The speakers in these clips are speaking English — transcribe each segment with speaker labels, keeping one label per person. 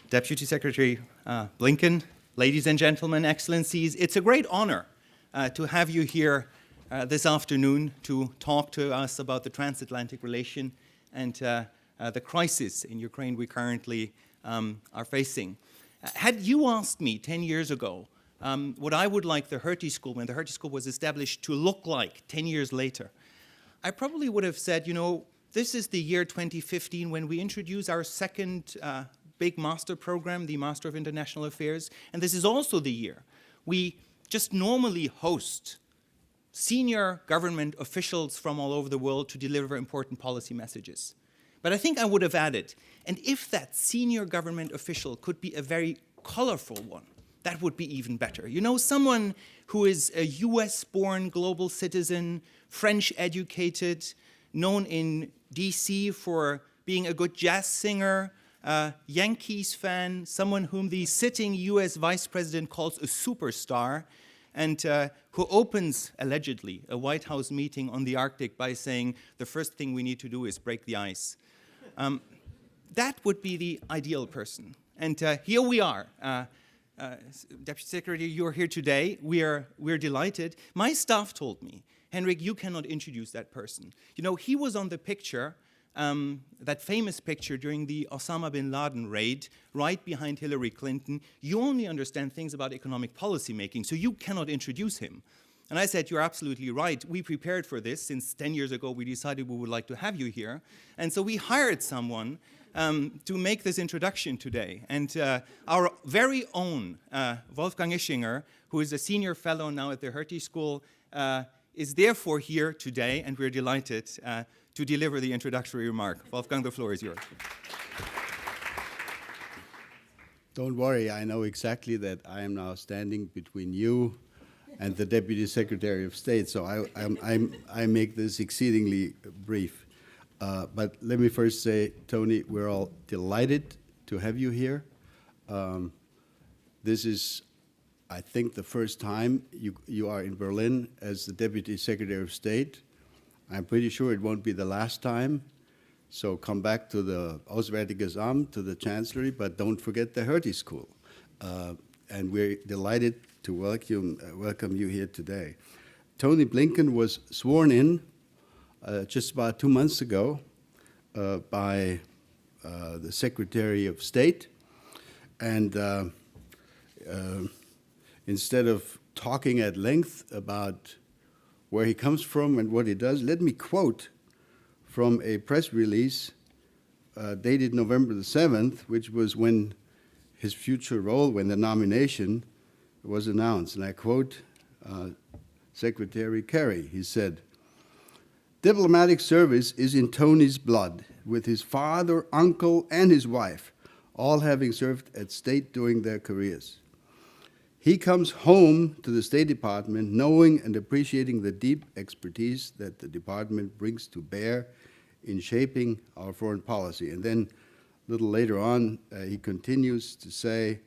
Speaker 1: Deputy Secretary Blinken, ladies and gentlemen, excellencies, it's a great honor to have you here this afternoon to talk to us about the transatlantic relation and the crisis in Ukraine we currently are facing. Had you asked me 10 years ago what I would like the Hertie School, when the Hertie School was established, to look like 10 years later, I probably would have said, you know, this is the year 2015 when we introduce our second big master program, the Master of International Affairs, and this is also the year we just normally host senior government officials from all over the world to deliver important policy messages. But I think I would have added, and if that senior government official could be a very colorful one, that would be even better. You know, someone who is a US-born global citizen, French-educated, known in DC for being a good jazz singer, Yankees fan, someone whom the sitting US vice president calls a superstar, and who opens, allegedly, a White House meeting on the Arctic by saying, the first thing we need to do is break the ice. That would be the ideal person. And here we are. Deputy Secretary, you're here today. We're delighted. My staff told me, Henrik, you cannot introduce that person. You know, he was on the picture, that famous picture during the Osama bin Laden raid, right behind Hillary Clinton. You only understand things about economic policy making, so you cannot introduce him. And I said, you're absolutely right. We prepared for this. Since 10 years ago, we decided we would like to have you here. And so we hired someone to make this introduction today. And our very own Wolfgang Ischinger, who is a senior fellow now at the Hertie School, is therefore here today, and we're delighted to deliver the introductory remark. Wolfgang, the floor is yours.
Speaker 2: Don't worry, I know exactly that I am now standing between you and the Deputy Secretary of State, so I make this exceedingly brief. But let me first say, Tony, we're all delighted to have you here. This is, I think, the first time you are in Berlin as the Deputy Secretary of State. I'm pretty sure it won't be the last time. So come back to the Auswärtiges Amt, to the Chancellery, but don't forget the Hertie School. And we're delighted to welcome you here today. Tony Blinken was sworn in just about 2 months ago by the Secretary of State. And instead of talking at length about where he comes from and what he does, let me quote from a press release dated November the 7th, which was when his future role, when the nomination was announced. And I quote Secretary Kerry. He said, "Diplomatic service is in Tony's blood, with his father, uncle, and his wife, all having served at state during their careers. He comes home to the State Department knowing and appreciating the deep expertise that the department brings to bear in shaping our foreign policy." And then a little later on, he continues to say,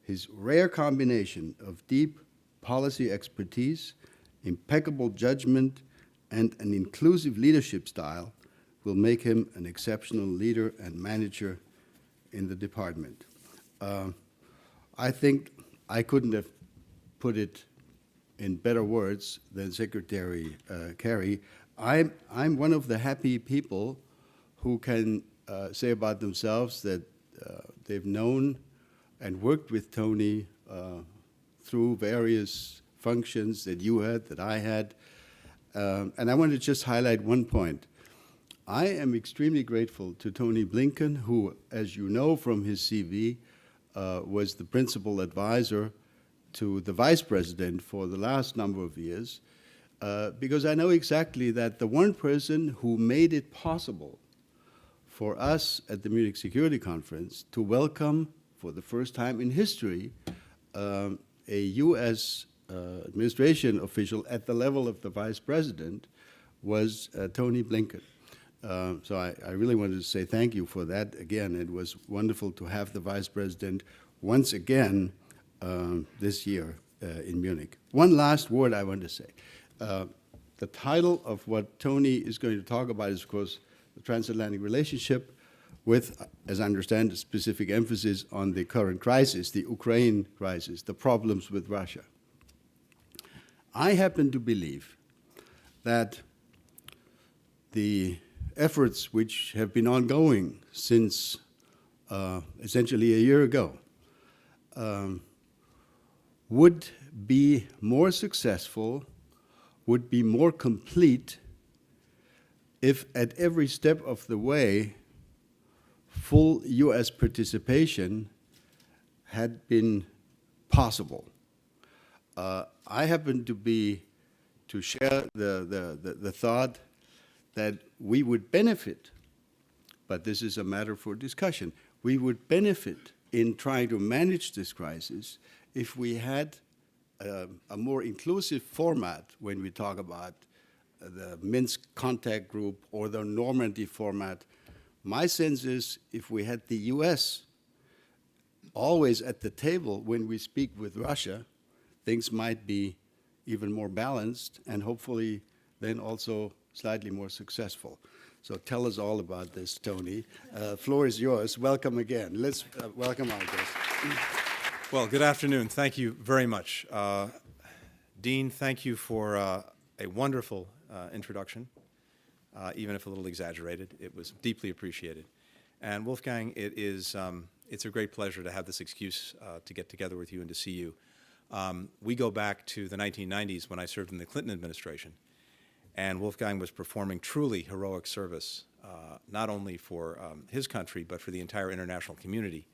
Speaker 2: "His rare combination of deep policy expertise, impeccable judgment, and an inclusive leadership style will make him an exceptional leader and manager in the department." I think I couldn't have put it in better words than Secretary Kerry. I'm one of the happy people who can say about themselves that they've known and worked with Tony through various functions that you had, that I had. And I want to just highlight one point. I am extremely grateful to Tony Blinken, who, as you know from his CV, was the principal advisor to the vice president for the last number of years, because I know exactly that the one person who made it possible for us at the Munich Security Conference to welcome, for the first time in history, a U.S. Administration official at the level of the vice president was Tony Blinken. So I really wanted to say thank you for that. Again, it was wonderful to have the vice president once again this year in Munich. One last word I want to say. The title of what Tony is going to talk about is, of course, the transatlantic relationship. with, as I understand, a specific emphasis on the current crisis, the Ukraine crisis, the problems with Russia. I happen to believe that the efforts which have been ongoing since essentially a year ago would be more successful, would be more complete if at every step of the way full US participation had been possible. I happen to share the thought that we would benefit, but this is a matter for discussion, we would benefit in trying to manage this crisis if we had a more inclusive format when we talk about the Minsk contact group or the Normandy format. My sense is if we had the US always at the table when we speak with Russia, things might be even more balanced and hopefully then also slightly more successful. So tell us all about this, Tony. Floor is yours. Welcome again. Let's welcome our guest.
Speaker 3: Well, good afternoon. Thank you very much. Dean, thank you for a wonderful introduction, even if a little exaggerated. It was deeply appreciated. And Wolfgang, it's a great pleasure to have this excuse to get together with you and to see you. We go back to the 1990s when I served in the Clinton administration, and Wolfgang was performing truly heroic service, not only for his country, but for the entire international community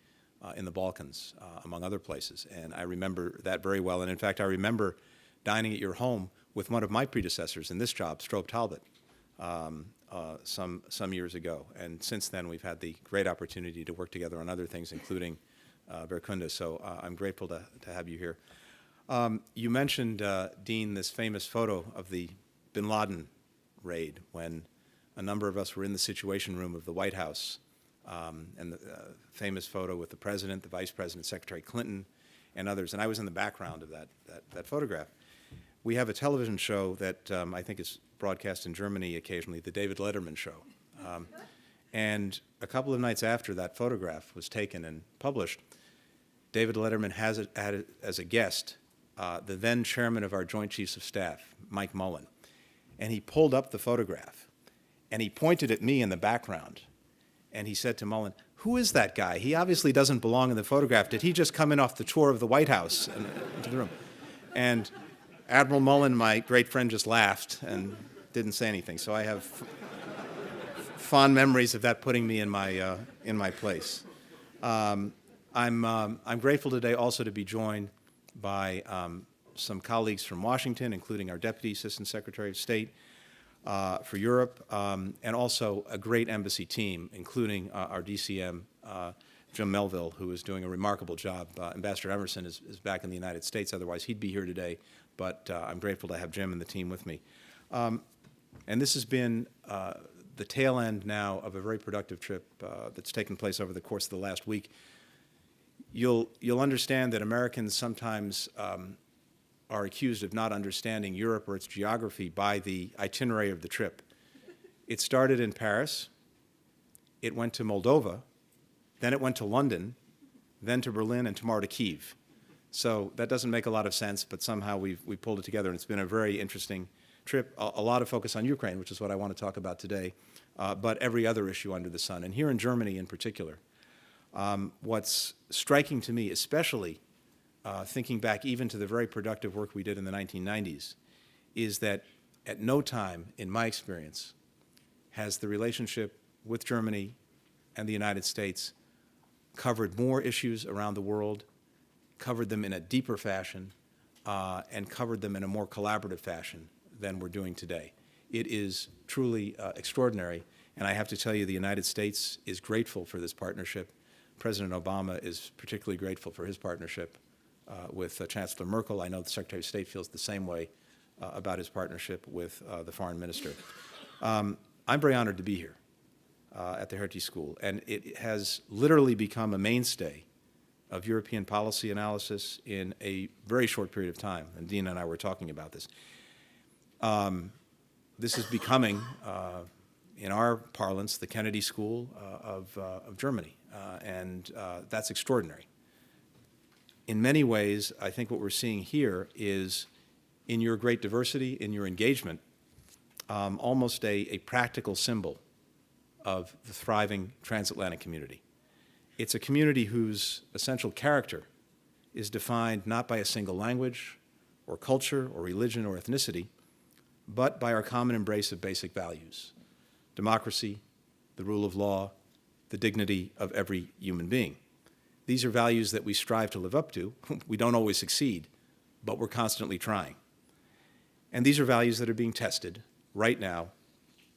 Speaker 3: in the Balkans, among other places. And I remember that very well. And in fact, I remember dining at your home with one of my predecessors in this job, Strobe Talbot, some years ago. And since then, we've had the great opportunity to work together on other things, including Berkunda. So I'm grateful to have you here. You mentioned, Dean, this famous photo of the bin Laden raid when a number of us were in the Situation Room of the White House, and the famous photo with the President, the Vice President, Secretary Clinton, and others. And I was in the background of that photograph. We have a television show that I think is broadcast in Germany occasionally, the David Letterman Show. And a couple of nights after that photograph was taken and published, David Letterman had as a guest the then chairman of our Joint Chiefs of Staff, Mike Mullen. And he pulled up the photograph, and he pointed at me in the background, and he said to Mullen, "Who is that guy? He obviously doesn't belong in the photograph. Did he just come in off the tour of the White House into the room?" And Admiral Mullen, my great friend, just laughed and didn't say anything. So I have fond memories of that putting me in my place. I'm grateful today also to be joined by some colleagues from Washington, including our Deputy Assistant Secretary of State for Europe, and also a great embassy team, including our DCM, Jim Melville, who is doing a remarkable job. Ambassador Emerson is back in the United States, otherwise he'd be here today, but I'm grateful to have Jim and the team with me. And this has been the tail end now of a very productive trip that's taken place over the course of the last week. You'll understand that Americans sometimes are accused of not understanding Europe or its geography by the itinerary of the trip. It started in Paris, it went to Moldova, then it went to London, then to Berlin, and tomorrow to Kyiv. So that doesn't make a lot of sense, but somehow we pulled it together, and it's been a very interesting trip. A lot of focus on Ukraine, which is what I want to talk about today, but every other issue under the sun, and here in Germany in particular. What's striking to me, especially thinking back even to the very productive work we did in the 1990s, is that at no time, in my experience, has the relationship with Germany and the United States covered more issues around the world, covered them in a deeper fashion, and covered them in a more collaborative fashion than we're doing today. It is truly extraordinary, and I have to tell you the United States is grateful for this partnership. President Obama is particularly grateful for his partnership with Chancellor Merkel. I know the Secretary of State feels the same way about his partnership with the foreign minister. I'm very honored to be here at the Hertie School, and it has literally become a mainstay of European policy analysis in a very short period of time, and Dean and I were talking about this. This is becoming, in our parlance, the Kennedy School of Germany, and that's extraordinary. In many ways, I think what we're seeing here is, in your great diversity, in your engagement, almost a practical symbol of the thriving transatlantic community. It's a community whose essential character is defined not by a single language or culture or religion or ethnicity, but by our common embrace of basic values: democracy, the rule of law, the dignity of every human being. These are values that we strive to live up to. We don't always succeed, but we're constantly trying. And these are values that are being tested right now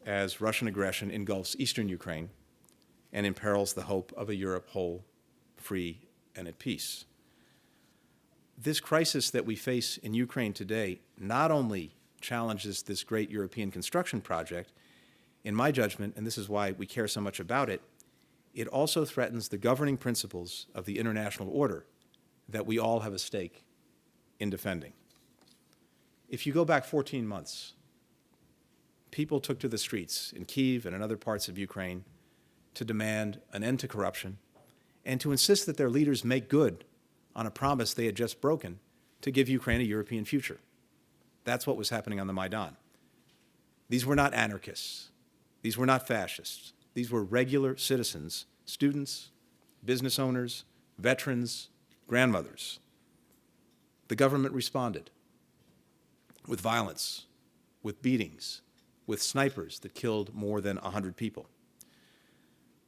Speaker 3: as Russian aggression engulfs eastern Ukraine and imperils the hope of a Europe whole, free, and at peace. This crisis that we face in Ukraine today not only challenges this great European construction project, in my judgment, and this is why we care so much about it, it also threatens the governing principles of the international order that we all have a stake in defending. If you go back 14 months, people took to the streets in Kyiv and in other parts of Ukraine to demand an end to corruption and to insist that their leaders make good on a promise they had just broken to give Ukraine a European future. That's what was happening on the Maidan. These were not anarchists. These were not fascists. These were regular citizens, students, business owners, veterans, grandmothers. The government responded with violence, with beatings, with snipers that killed more than 100 people.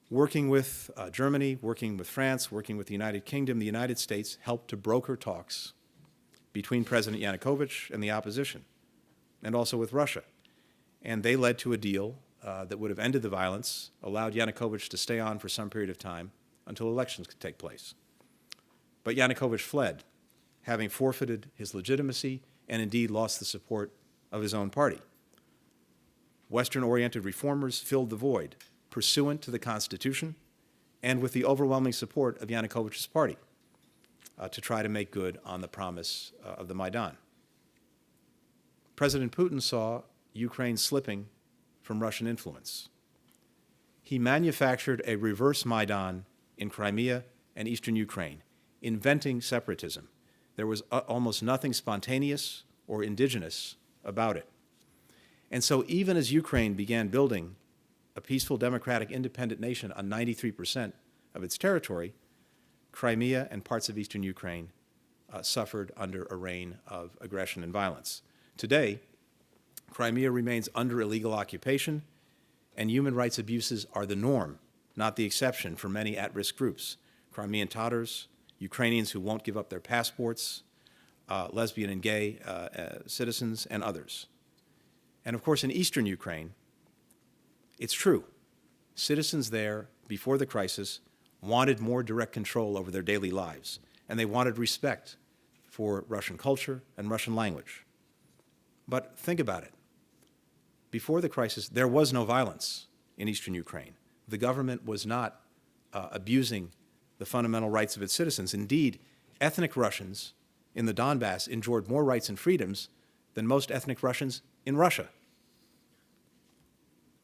Speaker 3: Working with Germany, working with France, working with the United Kingdom, the United States helped to broker talks between President Yanukovych and the opposition, and also with Russia. And they led to a deal that would have ended the violence, allowed Yanukovych to stay on for some period of time until elections could take place. But Yanukovych fled, having forfeited his legitimacy and indeed lost the support of his own party. Western-oriented reformers filled the void, pursuant to the Constitution and with the overwhelming support of Yanukovych's party, to try to make good on the promise of the Maidan. President Putin saw Ukraine slipping from Russian influence. He manufactured a reverse Maidan in Crimea and eastern Ukraine, inventing separatism. There was almost nothing spontaneous or indigenous about it. And so even as Ukraine began building a peaceful, democratic, independent nation on 93% of its territory, Crimea and parts of eastern Ukraine suffered under a reign of aggression and violence. Today, Crimea remains under illegal occupation, and human rights abuses are the norm, not the exception, for many at-risk groups: Crimean Tatars, Ukrainians who won't give up their passports, lesbian and gay citizens, and others. And of course, in eastern Ukraine, it's true. Citizens there, before the crisis, wanted more direct control over their daily lives, and they wanted respect for Russian culture and Russian language. But think about it. Before the crisis, there was no violence in eastern Ukraine. The government was not abusing the fundamental rights of its citizens. Indeed, ethnic Russians in the Donbass enjoyed more rights and freedoms than most ethnic Russians in Russia.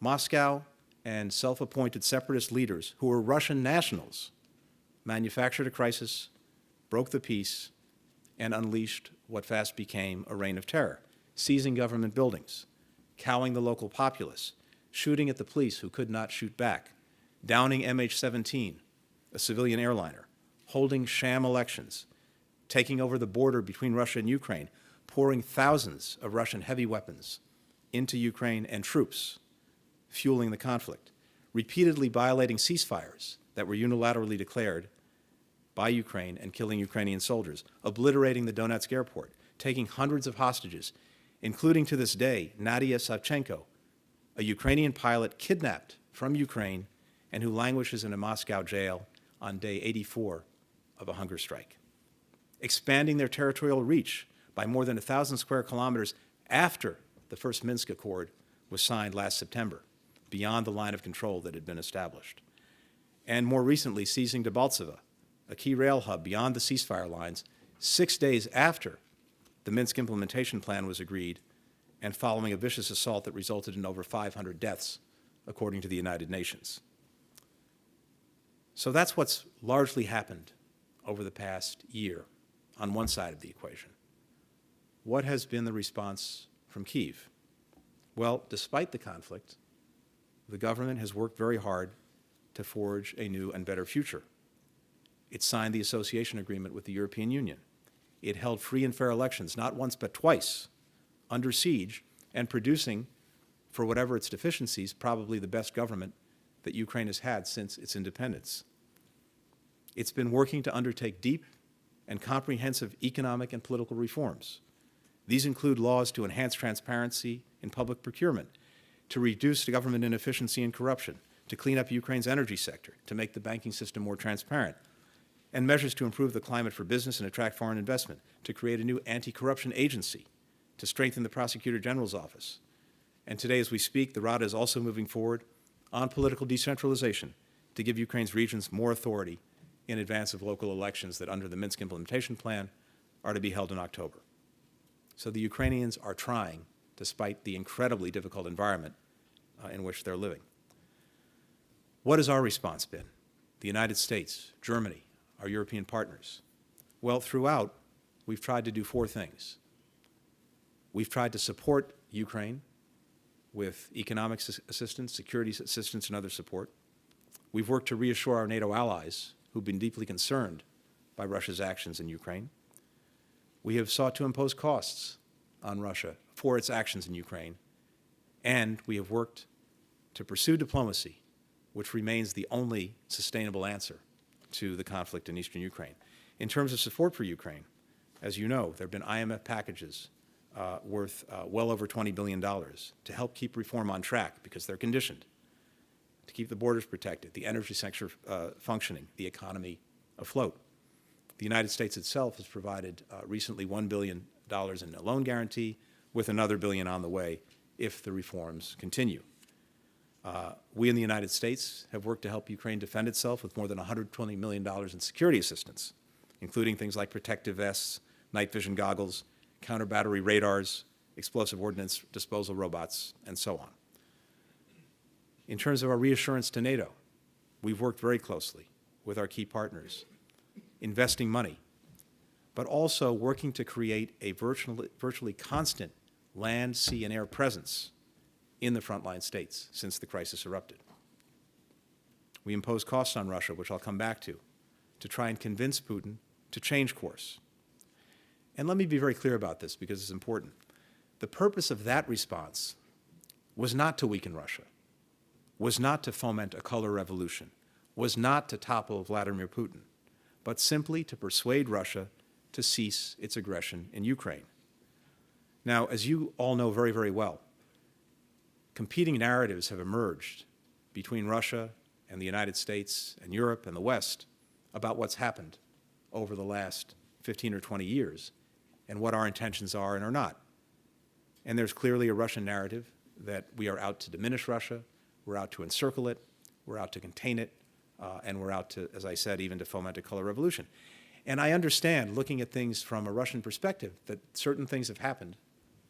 Speaker 3: Moscow and self-appointed separatist leaders who were Russian nationals manufactured a crisis, broke the peace, and unleashed what fast became a reign of terror, seizing government buildings, cowing the local populace, shooting at the police who could not shoot back, downing MH17, a civilian airliner, holding sham elections, taking over the border between Russia and Ukraine, pouring thousands of Russian heavy weapons into Ukraine and troops, fueling the conflict, repeatedly violating ceasefires that were unilaterally declared by Ukraine and killing Ukrainian soldiers, obliterating the Donetsk airport, taking hundreds of hostages, including to this day Nadia Savchenko, a Ukrainian pilot kidnapped from Ukraine and who languishes in a Moscow jail on day 84 of a hunger strike. Expanding their territorial reach by more than 1,000 square kilometers after the first Minsk Accord was signed last September, beyond the line of control that had been established. And more recently, seizing Debaltseve, a key rail hub beyond the ceasefire lines, 6 days after the Minsk implementation plan was agreed and following a vicious assault that resulted in over 500 deaths according to the United Nations. So that's what's largely happened over the past year on one side of the equation. What has been the response from Kyiv? Well, despite the conflict, the government has worked very hard to forge a new and better future. It signed the association agreement with the European Union. It held free and fair elections, not once but twice, under siege, and producing, for whatever its deficiencies, probably the best government that Ukraine has had since its independence. It's been working to undertake deep and comprehensive economic and political reforms. These include laws to enhance transparency in public procurement, to reduce government inefficiency and corruption, to clean up Ukraine's energy sector, to make the banking system more transparent, and measures to improve the climate for business and attract foreign investment, to create a new anti-corruption agency, to strengthen the Prosecutor General's office. And today, as we speak, the Rada is also moving forward on political decentralization to give Ukraine's regions more authority in advance of local elections that, under the Minsk implementation plan, are to be held in October. So the Ukrainians are trying, despite the incredibly difficult environment in which they're living. What has our response been? The United States, Germany, our European partners. Well, throughout, we've tried to do four things. We've tried to support Ukraine with economic assistance, security assistance, and other support. We've worked to reassure our NATO allies who've been deeply concerned by Russia's actions in Ukraine. We have sought to impose costs on Russia for its actions in Ukraine, and we have worked to pursue diplomacy, which remains the only sustainable answer to the conflict in eastern Ukraine. In terms of support for Ukraine, as you know, there have been IMF packages worth well over $20 billion to help keep reform on track because they're conditioned, to keep the borders protected, the energy sector functioning, the economy afloat. The United States itself has provided recently $1 billion in a loan guarantee, with another $1 billion on the way if the reforms continue. We in the United States have worked to help Ukraine defend itself with more than $120 million in security assistance, including things like protective vests, night vision goggles, counter-battery radars, explosive ordnance disposal robots, and so on. In terms of our reassurance to NATO, we've worked very closely with our key partners, investing money, but also working to create a virtually constant land, sea, and air presence in the frontline states since the crisis erupted. We imposed costs on Russia, which I'll come back to try and convince Putin to change course. And let me be very clear about this because it's important. The purpose of that response was not to weaken Russia, was not to foment a color revolution, was not to topple Vladimir Putin, but simply to persuade Russia to cease its aggression in Ukraine. Now, as you all know very, very well, competing narratives have emerged between Russia and the United States and Europe and the West about what's happened over the last 15 or 20 years and what our intentions are and are not. And there's clearly a Russian narrative that we are out to diminish Russia, we're out to encircle it, we're out to contain it, and we're out to, as I said, even to foment a color revolution. And I understand, looking at things from a Russian perspective, that certain things have happened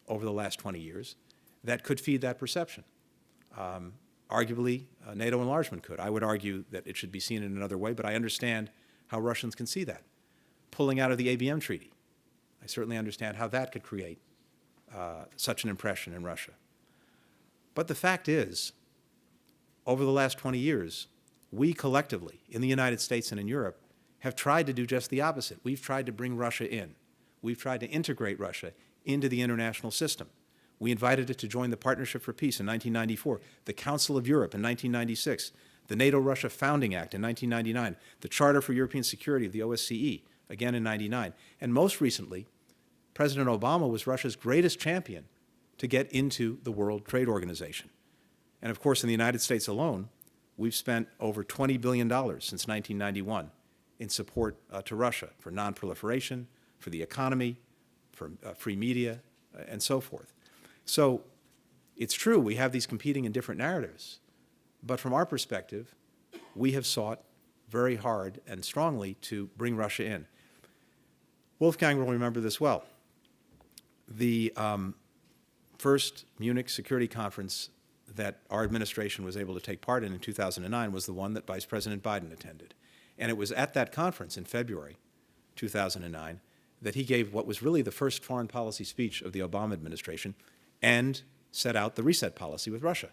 Speaker 3: over the last 20 years that could feed that perception. Arguably, NATO enlargement could. I would argue that it should be seen in another way, but I understand how Russians can see that. Pulling out of the ABM treaty, I certainly understand how that could create such an impression in Russia. But the fact is, over the last 20 years, we collectively, in the United States and in Europe, have tried to do just the opposite. We've tried to bring Russia in. We've tried to integrate Russia into the international system. We invited it to join the Partnership for Peace in 1994, the Council of Europe in 1996, the NATO-Russia Founding Act in 1999, the Charter for European Security of the OSCE, again in 1999, and most recently, President Obama was Russia's greatest champion to get into the World Trade Organization. And of course, in the United States alone, we've spent over $20 billion since 1991 in support to Russia for non-proliferation, for the economy, for free media, and so forth. So it's true, we have these competing and different narratives, but from our perspective, we have sought very hard and strongly to bring Russia in. Wolfgang will remember this well. The first Munich Security Conference that our administration was able to take part in 2009 was the one that Vice President Biden attended. And it was at that conference in February 2009 that he gave what was really the first foreign policy speech of the Obama administration and set out the reset policy with Russia.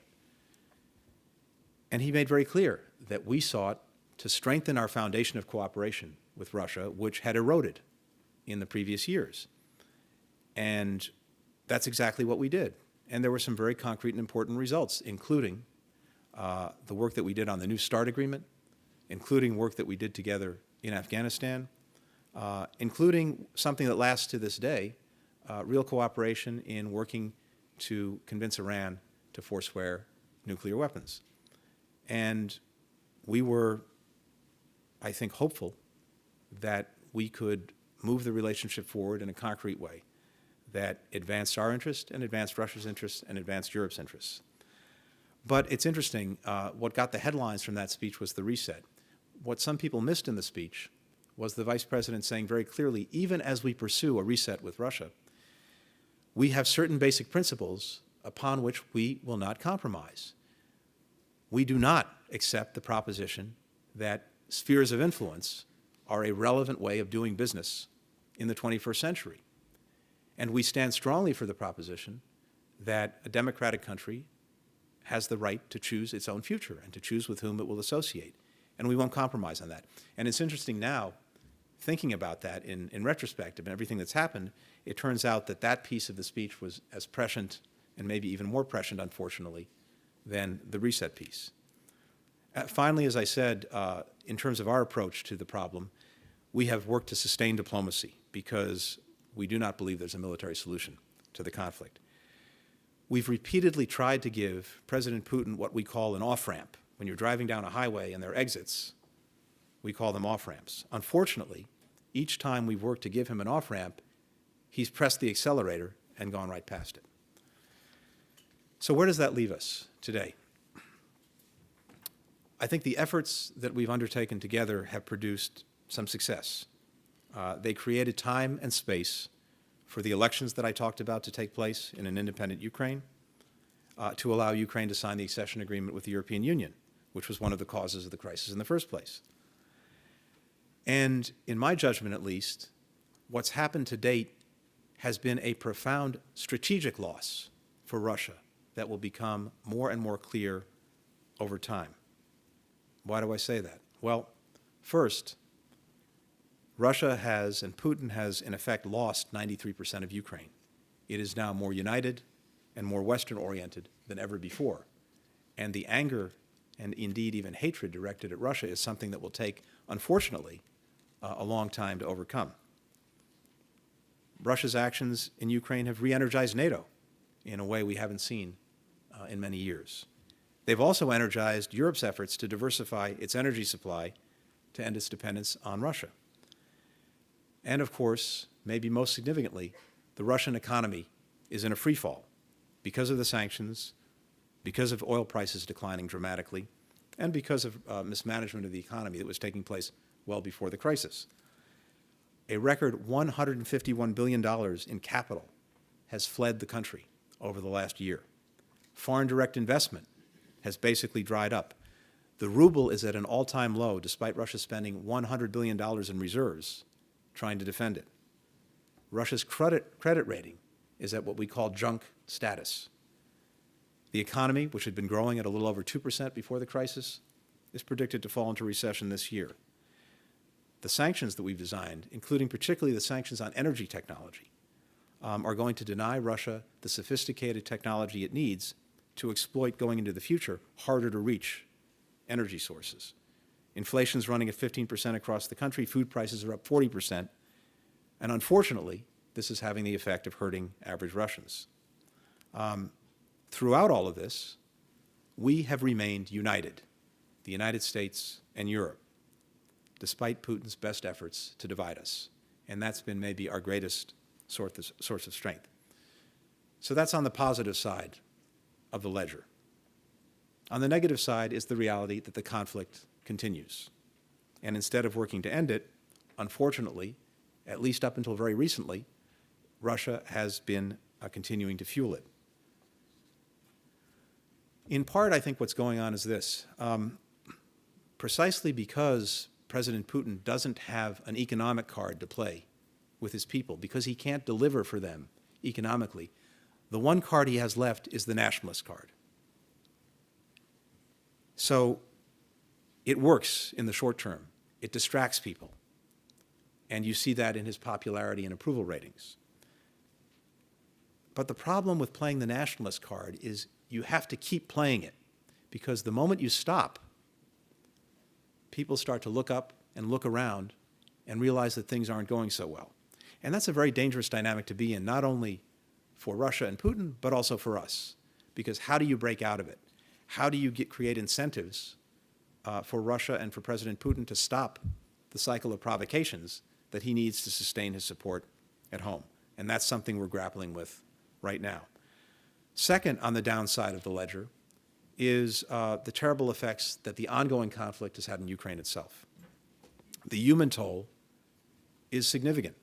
Speaker 3: And he made very clear that we sought to strengthen our foundation of cooperation with Russia, which had eroded in the previous years. And that's exactly what we did. And there were some very concrete and important results, including the work that we did on the New START agreement, including work that we did together in Afghanistan, including something that lasts to this day, real cooperation in working to convince Iran to forswear nuclear weapons. And we were, I think, hopeful that we could move the relationship forward in a concrete way that advanced our interest and advanced Russia's interests and advanced Europe's interests. But it's interesting, what got the headlines from that speech was the reset. What some people missed in the speech was the Vice President saying very clearly, even as we pursue a reset with Russia, we have certain basic principles upon which we will not compromise. We do not accept the proposition that spheres of influence are a relevant way of doing business in the 21st century. And we stand strongly for the proposition that a democratic country has the right to choose its own future and to choose with whom it will associate. And we won't compromise on that. And it's interesting now, thinking about that in retrospect of everything that's happened, it turns out that that piece of the speech was as prescient and maybe even more prescient, unfortunately, than the reset piece. Finally, as I said, in terms of our approach to the problem, we have worked to sustain diplomacy because we do not believe there's a military solution to the conflict. We've repeatedly tried to give President Putin what we call an off-ramp. When you're driving down a highway and there are exits, we call them off-ramps. Unfortunately, each time we've worked to give him an off-ramp, he's pressed the accelerator and gone right past it. So where does that leave us today? I think the efforts that we've undertaken together have produced some success. They created time and space for the elections that I talked about to take place in an independent Ukraine, to allow Ukraine to sign the accession agreement with the European Union, which was one of the causes of the crisis in the first place. And in my judgment, at least, what's happened to date has been a profound strategic loss for Russia that will become more and more clear over time. Why do I say that? Well, first, Russia has, and Putin has, in effect, lost 93% of Ukraine. It is now more united and more Western-oriented than ever before. And the anger and indeed even hatred directed at Russia is something that will take, unfortunately, a long time to overcome. Russia's actions in Ukraine have re-energized NATO in a way we haven't seen in many years. They've also energized Europe's efforts to diversify its energy supply to end its dependence on Russia. And of course, maybe most significantly, the Russian economy is in a free fall because of the sanctions, because of oil prices declining dramatically, and because of mismanagement of the economy that was taking place well before the crisis. A record $151 billion in capital has fled the country over the last year. Foreign direct investment has basically dried up. The ruble is at an all-time low, despite Russia spending $100 billion in reserves trying to defend it. Russia's credit rating is at what we call junk status. The economy, which had been growing at a little over 2% before the crisis, is predicted to fall into recession this year. The sanctions that we've designed, including particularly the sanctions on energy technology, are going to deny Russia the sophisticated technology it needs to exploit, going into the future, harder to reach energy sources. Inflation's running at 15% across the country, food prices are up 40%, and unfortunately, this is having the effect of hurting average Russians. Throughout all of this, we have remained united, the United States and Europe, despite Putin's best efforts to divide us. And that's been maybe our greatest source of strength. So that's on the positive side of the ledger. On the negative side is the reality that the conflict continues. And instead of working to end it, unfortunately, at least up until very recently, Russia has been continuing to fuel it. In part, I think what's going on is this. Precisely because President Putin doesn't have an economic card to play with his people, because he can't deliver for them economically, the one card he has left is the nationalist card. So it works in the short term. It distracts people. And you see that in his popularity and approval ratings. But the problem with playing the nationalist card is you have to keep playing it, because the moment you stop, people start to look up and look around and realize that things aren't going so well. And that's a very dangerous dynamic to be in, not only for Russia and Putin, but also for us. Because how do you break out of it? How do you create incentives for Russia and for President Putin to stop the cycle of provocations that he needs to sustain his support at home? And that's something we're grappling with right now. Second, on the downside of the ledger, is the terrible effects that the ongoing conflict has had in Ukraine itself. The human toll is significant.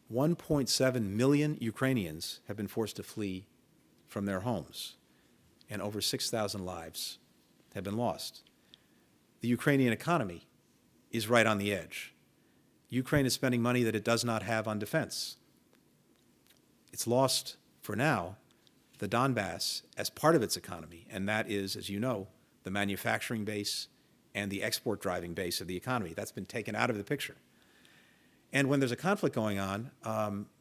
Speaker 3: 1.7 million Ukrainians have been forced to flee from their homes, and over 6,000 lives have been lost. The Ukrainian economy is right on the edge. Ukraine is spending money that it does not have on defense. It's lost, for now, the Donbass as part of its economy, and that is, as you know, the manufacturing base and the export driving base of the economy. That's been taken out of the picture. And when there's a conflict going on,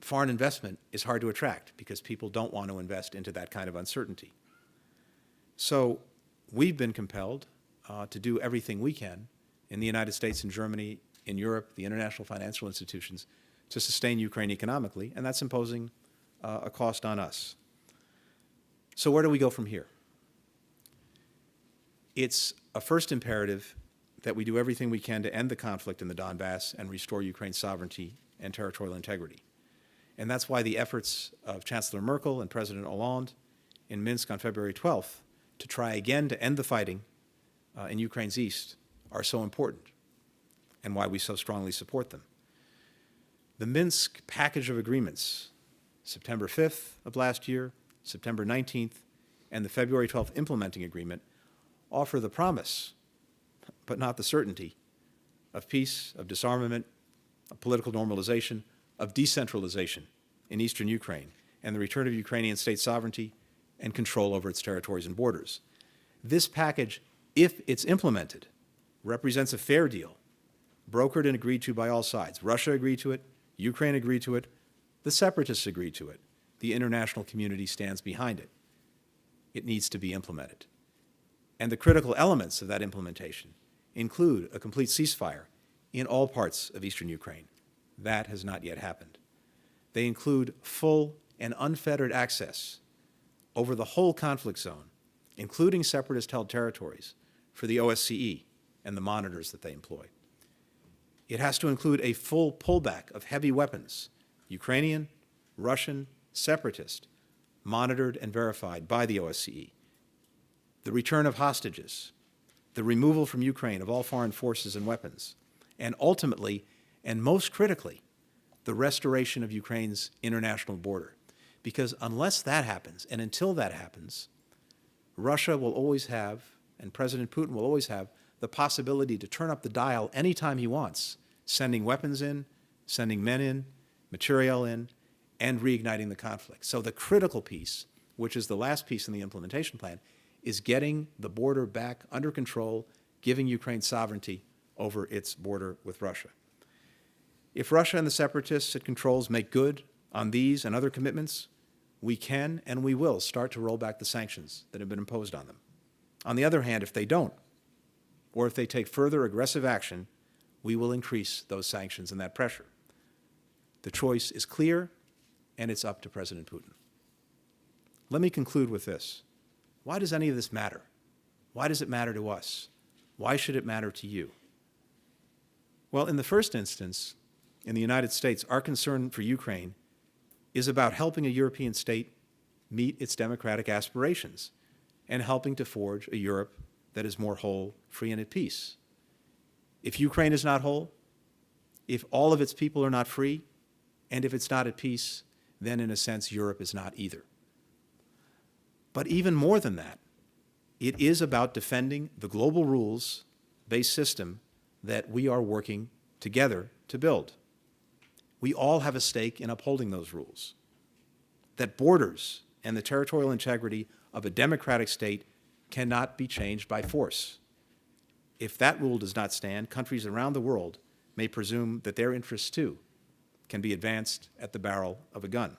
Speaker 3: foreign investment is hard to attract because people don't want to invest into that kind of uncertainty. So we've been compelled to do everything we can in the United States and Germany, in Europe, the international financial institutions, to sustain Ukraine economically, and that's imposing a cost on us. So where do we go from here? It's a first imperative that we do everything we can to end the conflict in the Donbass and restore Ukraine's sovereignty and territorial integrity. And that's why the efforts of Chancellor Merkel and President Hollande in Minsk on February 12th to try again to end the fighting in Ukraine's east are so important, and why we so strongly support them. The Minsk package of agreements, September 5th of last year, September 19th, and the February 12th implementing agreement offer the promise, but not the certainty, of peace, of disarmament, of political normalization, of decentralization in eastern Ukraine, and the return of Ukrainian state sovereignty and control over its territories and borders. This package, if it's implemented, represents a fair deal, brokered and agreed to by all sides. Russia agreed to it, Ukraine agreed to it, the separatists agreed to it. The international community stands behind it. It needs to be implemented. And the critical elements of that implementation include a complete ceasefire in all parts of eastern Ukraine. That has not yet happened. They include full and unfettered access over the whole conflict zone, including separatist-held territories, for the OSCE and the monitors that they employ. It has to include a full pullback of heavy weapons, Ukrainian, Russian, separatist, monitored and verified by the OSCE, the return of hostages, the removal from Ukraine of all foreign forces and weapons, and ultimately, and most critically, the restoration of Ukraine's international border. Because unless that happens, and until that happens, Russia will always have, and President Putin will always have, the possibility to turn up the dial anytime he wants, sending weapons in, sending men in, material in, and reigniting the conflict. So the critical piece, which is the last piece in the implementation plan, is getting the border back under control, giving Ukraine sovereignty over its border with Russia. If Russia and the separatists it controls make good on these and other commitments, we can and we will start to roll back the sanctions that have been imposed on them. On the other hand, if they don't, or if they take further aggressive action, we will increase those sanctions and that pressure. The choice is clear, and it's up to President Putin. Let me conclude with this. Why does any of this matter? Why does it matter to us? Why should it matter to you? Well, in the first instance, in the United States, our concern for Ukraine is about helping a European state meet its democratic aspirations and helping to forge a Europe that is more whole, free, and at peace. If Ukraine is not whole, if all of its people are not free, and if it's not at peace, then in a sense, Europe is not either. But even more than that, It is about defending the global rules-based system that we are working together to build. We all have a stake in upholding those rules. That borders and the territorial integrity of a democratic state cannot be changed by force. If that rule does not stand, countries around the world may presume that their interests too can be advanced at the barrel of a gun.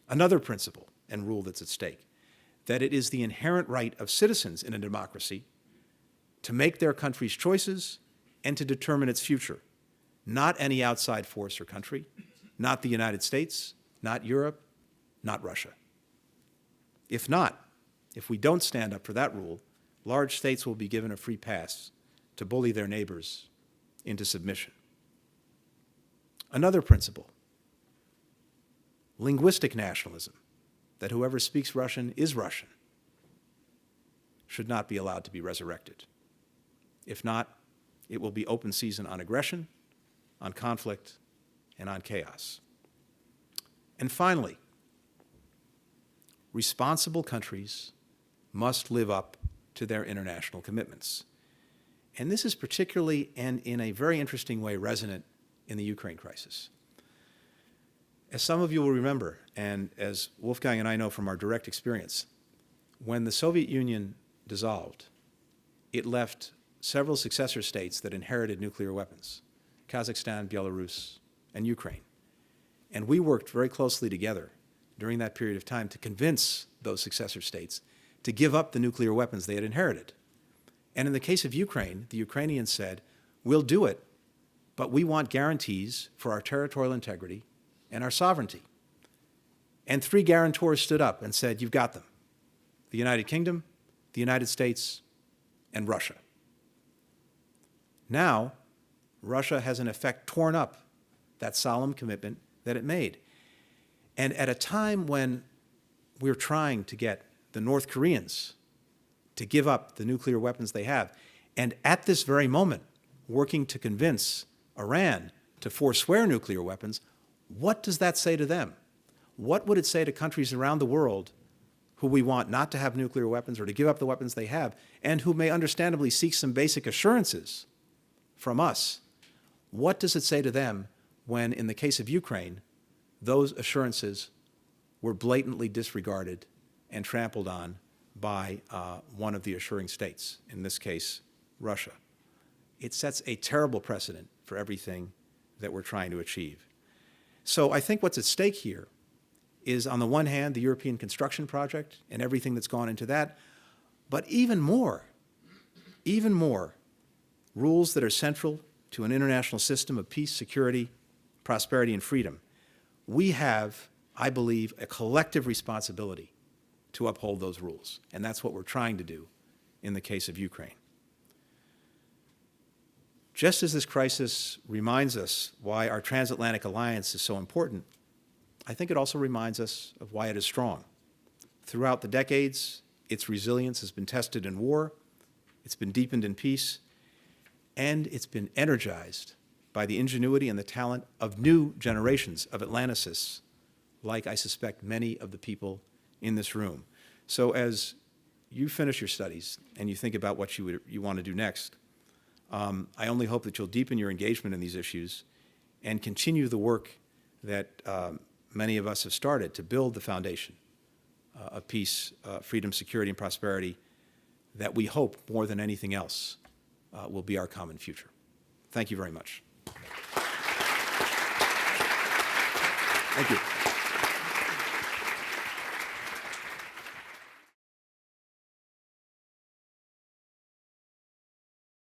Speaker 3: Another principle and rule that's at stake, that it is the inherent right of citizens in a democracy to make their country's choices and to determine its future, not any outside force or country, not the United States, not Europe, not Russia. If not, if we don't stand up for that rule, large states will be given a free pass to bully their neighbors into submission. Another principle, linguistic nationalism, that whoever speaks Russian is Russian, should not be allowed to be resurrected. If not, it will be open season on aggression, on conflict, and on chaos. And finally, responsible countries must live up to their international commitments. And this is particularly and in a very interesting way resonant in the Ukraine crisis. As some of you will remember, and as Wolfgang and I know from our direct experience, when the Soviet Union dissolved, it left several successor states that inherited nuclear weapons: Kazakhstan, Belarus, and Ukraine. And we worked very closely together during that period of time to convince those successor states to give up the nuclear weapons they had inherited. And in the case of Ukraine, the Ukrainians said, we'll do it, but we want guarantees for our territorial integrity and our sovereignty. And 3 guarantors stood up and said, you've got them: the United Kingdom, the United States, and Russia. Now, Russia has in effect torn up that solemn commitment that it made. And at a time when we're trying to get the North Koreans to give up the nuclear weapons they have, and at this very moment, working to convince Iran to forswear nuclear weapons, what does that say to them? What would it say to countries around the world who we want not to have nuclear weapons or to give up the weapons they have, and who may understandably seek some basic assurances from us? What does it say to them when, in the case of Ukraine, those assurances were blatantly disregarded and trampled on by one of the assuring states, in this case, Russia? It sets a terrible precedent for everything that we're trying to achieve. So I think what's at stake here is, on the one hand, the European construction project and everything that's gone into that, but even more, rules that are central to an international system of peace, security, prosperity, and freedom. We have, I believe, a collective responsibility to uphold those rules, and that's what we're trying to do in the case of Ukraine. Just as this crisis reminds us why our transatlantic alliance is so important, I think it also reminds us of why it is strong. Throughout the decades, its resilience has been tested in war, it's been deepened in peace, and it's been energized by the ingenuity and the talent of new generations of Atlanticists, like I suspect many of the people in this room. So as you finish your studies and you think about what you want to do next, I only hope that you'll deepen your engagement in these issues and continue the work that many of us have started to build the foundation of peace, freedom, security, and prosperity that we hope, more than anything else, will be our common future. Thank you very much. Thank you.